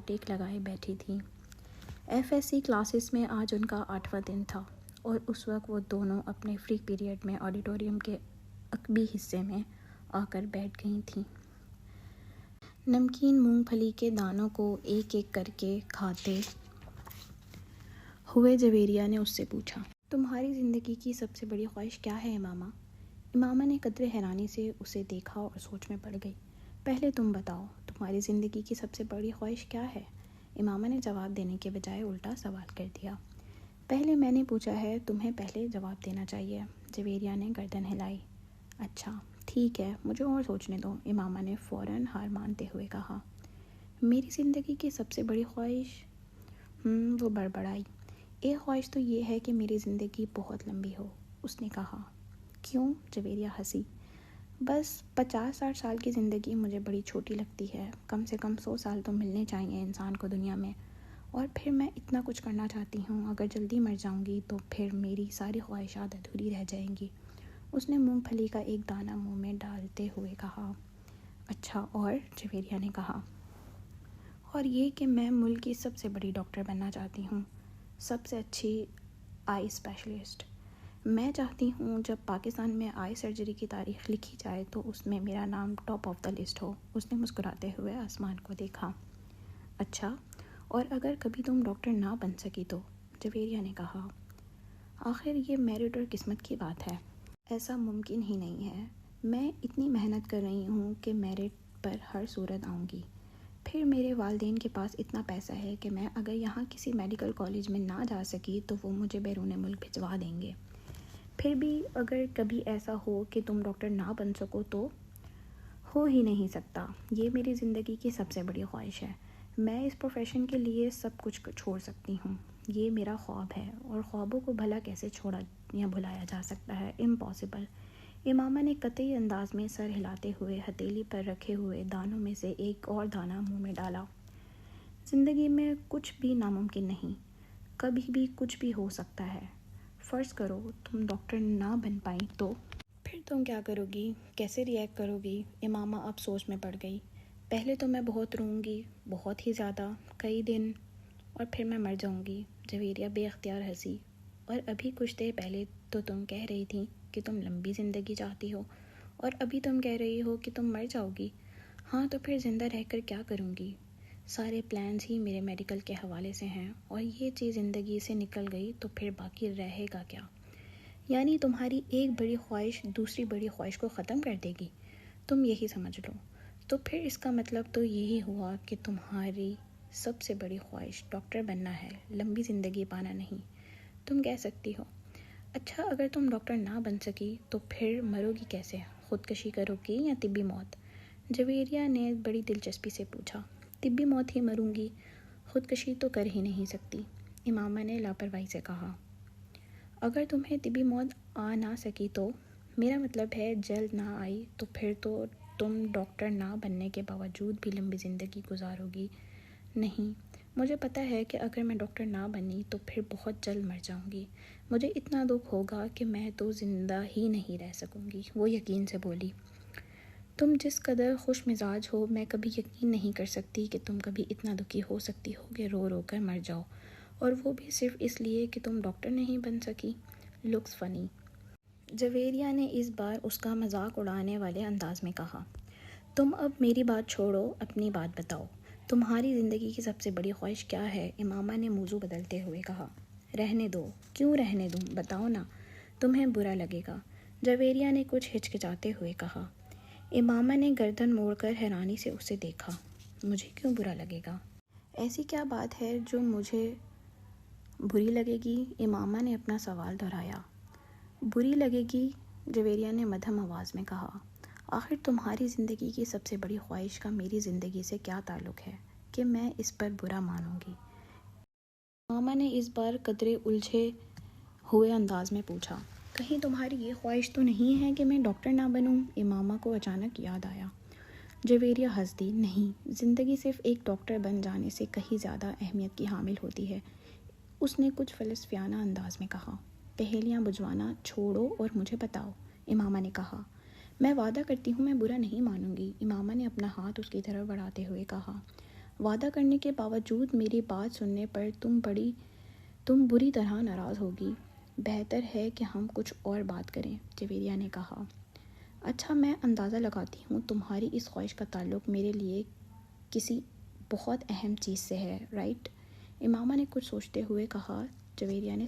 ٹیک لگائے بیٹھی تھیں۔ FSC کلاسز میں آج ان کا 8واں دن تھا اور اس وقت وہ دونوں اپنے فری پیریڈ میں آڈیٹوریم کے عقبی حصے میں آ کر بیٹھ گئی تھیں۔ نمکین مونگ پھلی کے دانوں کو ایک ایک کر کے کھاتے ہوئے جویریہ نے اس سے پوچھا، تمہاری زندگی کی سب سے بڑی خواہش کیا ہے امامہ؟ امامہ نے قدرے حیرانی سے اسے دیکھا اور سوچ میں پڑ گئی۔ پہلے تم بتاؤ، تمہاری زندگی کی سب سے بڑی خواہش کیا ہے؟ امامہ نے جواب دینے کے بجائے الٹا سوال کر دیا۔ پہلے میں نے پوچھا ہے، تمہیں پہلے جواب دینا چاہیے، جویریہ نے گردن ہلائی۔ اچھا ٹھیک ہے، مجھے اور سوچنے دو، امامہ نے فوراً ہار مانتے ہوئے کہا۔ میری زندگی کی سب سے بڑی خواہش؟ وہ بڑبڑائی۔ ایک خواہش تو یہ ہے کہ میری زندگی بہت لمبی ہو، اس نے کہا۔ کیوں؟ جویریہ ہنسی۔ بس 50-60 سال کی زندگی مجھے بڑی چھوٹی لگتی ہے، کم سے کم 100 سال تو ملنے چاہیے انسان کو دنیا میں، اور پھر میں اتنا کچھ کرنا چاہتی ہوں، اگر جلدی مر جاؤں گی تو پھر میری ساری خواہشات ادھوری رہ جائیں گی۔ اس نے مونگ پھلی کا ایک دانہ منہ میں ڈالتے ہوئے کہا۔ اچھا اور؟ جویریہ نے کہا۔ اور یہ کہ میں ملک کی سب سے بڑی ڈاکٹر بننا چاہتی ہوں، سب سے اچھی آئی اسپیشلسٹ۔ میں چاہتی ہوں جب پاکستان میں آئی سرجری کی تاریخ لکھی جائے تو اس میں میرا نام ٹاپ آف دا لسٹ ہو۔ اس نے مسکراتے ہوئے آسمان کو دیکھا۔ اچھا اور اگر کبھی تم ڈاکٹر نہ بن سکی تو؟ جویریہ نے کہا۔ آخر یہ میرٹ اور قسمت کی بات ہے، ایسا ممکن ہی نہیں ہے۔ میں اتنی محنت کر رہی ہوں کہ میرٹ پر ہر صورت آؤں گی۔ پھر میرے والدین کے پاس اتنا پیسہ ہے کہ میں اگر یہاں کسی میڈیکل کالج میں نہ جا سکی تو وہ مجھے بیرون ملک بھجوا دیں گے۔ پھر بھی اگر کبھی ایسا ہو کہ تم ڈاکٹر نہ بن سکو تو؟ ہو ہی نہیں سکتا، یہ میری زندگی کی سب سے بڑی خواہش ہے۔ میں اس پروفیشن کے لیے سب کچھ چھوڑ سکتی ہوں، یہ میرا خواب ہے، اور خوابوں کو بھلا کیسے چھوڑا یا بھلایا جا سکتا ہے؟ امپاسبل۔ امامہ نے قطعی انداز میں سر ہلاتے ہوئے ہتھیلی پر رکھے ہوئے دانوں میں سے ایک اور دانہ منہ میں ڈالا۔ زندگی میں کچھ بھی ناممکن نہیں، کبھی بھی کچھ بھی ہو سکتا ہے۔ فرض کرو تم ڈاکٹر نہ بن پائی تو؟ پھر تم کیا کرو گی؟ کیسے ری ایکٹ کرو گی؟ امامہ اب سوچ میں پڑ گئی۔ پہلے تو میں بہت روں گی، بہت ہی زیادہ، کئی دن، اور پھر میں مر جاؤں گی۔ جویریہ بے اختیار ہنسی۔ اور ابھی کچھ دیر پہلے تو تم کہہ رہی تھی کہ تم لمبی زندگی چاہتی ہو، اور ابھی تم کہہ رہی ہو کہ تم مر جاؤ گی۔ ہاں تو پھر زندہ رہ کر کیا کروں گی؟ سارے پلانز ہی میرے میڈیکل کے حوالے سے ہیں، اور یہ چیز زندگی سے نکل گئی تو پھر باقی رہے گا کیا؟ یعنی تمہاری ایک بڑی خواہش دوسری بڑی خواہش کو ختم کر دے گی؟ تم یہی سمجھ لو۔ تو پھر اس کا مطلب تو یہی ہوا کہ تمہاری سب سے بڑی خواہش ڈاکٹر بننا ہے، لمبی زندگی پانا نہیں۔ تم کہہ سکتی ہو۔ اچھا اگر تم ڈاکٹر نہ بن سکی تو پھر مرو گی کیسے؟ خودکشی کرو گی یا طبی موت؟ جویریہ نے بڑی دلچسپی سے پوچھا۔ طبی موت ہی مروں گی، خودکشی تو کر ہی نہیں سکتی، امامہ نے لاپرواہی سے کہا۔ اگر تمہیں طبی موت آ نہ سکی تو؟ میرا مطلب ہے جلد نہ آئی تو پھر تو تم ڈاکٹر نہ بننے کے باوجود بھی لمبی زندگی گزارو گی۔ نہیں، مجھے پتہ ہے کہ اگر میں ڈاکٹر نہ بنی تو پھر بہت جلد مر جاؤں گی، مجھے اتنا دکھ ہوگا کہ میں تو زندہ ہی نہیں رہ سکوں گی، وہ یقین سے بولی۔ تم جس قدر خوش مزاج ہو، میں کبھی یقین نہیں کر سکتی کہ تم کبھی اتنا دکھی ہو سکتی ہو کہ رو رو کر مر جاؤ، اور وہ بھی صرف اس لیے کہ تم ڈاکٹر نہیں بن سکی۔ لکس فنی۔ جویریہ نے اس بار اس کا مذاق اڑانے والے انداز میں کہا۔ تم اب میری بات چھوڑو، اپنی بات بتاؤ، تمہاری زندگی کی سب سے بڑی خواہش کیا ہے؟ امامہ نے موضوع بدلتے ہوئے کہا۔ رہنے دو۔ کیوں رہنے دوں؟ بتاؤ نا، تمہیں برا لگے گا، جویریہ نے کچھ ہچکچاتے ہوئے کہا۔ امامہ نے گردن موڑ کر حیرانی سے اسے دیکھا۔ مجھے کیوں برا لگے گا؟ ایسی کیا بات ہے جو مجھے بری لگے گی؟ امامہ نے اپنا سوال دہرایا۔ بری لگے گی، جویریہ نے مدھم آواز میں کہا۔ آخر تمہاری زندگی کی سب سے بڑی خواہش کا میری زندگی سے کیا تعلق ہے کہ میں اس پر برا مانوں گی؟ امامہ نے اس بار قدرے الجھے ہوئے انداز میں پوچھا۔ کہیں تمہاری یہ خواہش تو نہیں ہے کہ میں ڈاکٹر نہ بنوں؟ امامہ کو اچانک یاد آیا۔ جویریہ ہنس دی۔ نہیں، زندگی صرف ایک ڈاکٹر بن جانے سے کہیں زیادہ اہمیت کی حامل ہوتی ہے، اس نے کچھ فلسفیانہ انداز میں کہا۔ پہیلیاں بجھوانا چھوڑو اور مجھے بتاؤ، امامہ نے کہا۔ میں وعدہ کرتی ہوں میں برا نہیں مانوں گی، امامہ نے اپنا ہاتھ اس کی طرف بڑھاتے ہوئے کہا۔ وعدہ کرنے کے باوجود میری بات سننے پر تم بری طرح ناراض ہوگی۔ بہتر ہے کہ ہم کچھ اور بات کریں، جویریہ نے کہا۔ اچھا، میں اندازہ لگاتی ہوں تمہاری اس خواہش کا تعلق میرے لیے کسی بہت اہم چیز سے ہے، رائٹ؟ امامہ نے کچھ سوچتے ہوئے کہا۔ جویریہ نے